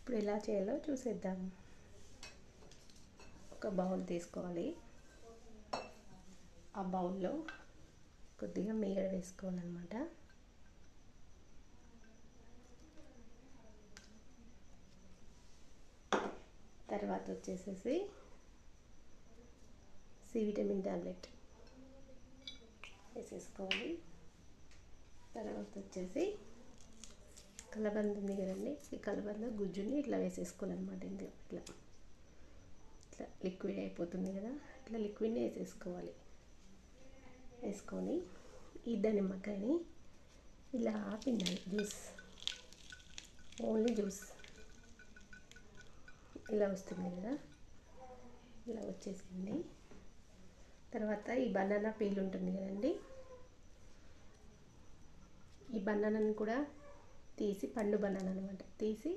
ఇప్పుడు ఎలా చేయాలో చూసేద్దాం. ఒక బౌల్ తీసుకోవాలి. ఆ బౌల్లో కొద్దిగా మీగడ వేసుకోవాలన్నమాట. తర్వాత వచ్చేసేసి సి విటమిన్ టాబ్లెట్ వేసేసుకోవాలి. తర్వాత వచ్చేసి కలబంద ఉంది కదండి, ఈ కలబంద గుజ్జుని ఇట్లా వేసేసుకోవాలన్నమాట. ఇందులో ఇట్లా ఇట్లా లిక్విడ్ అయిపోతుంది కదా, ఇట్లా లిక్విడ్ని వేసేసుకోవాలి. వేసుకొని ఈ దానిమ్మకాయని ఇలా పిండాలి. జ్యూస్, ఓన్లీ జ్యూస్ ఇలా వస్తుంది కదా, ఇలా వచ్చేసింది. తర్వాత ఈ బనానా పీల్ ఉంటుంది కదండి, ఈ బనానాని కూడా తీసి, పండు బనానా అనమాట, తీసి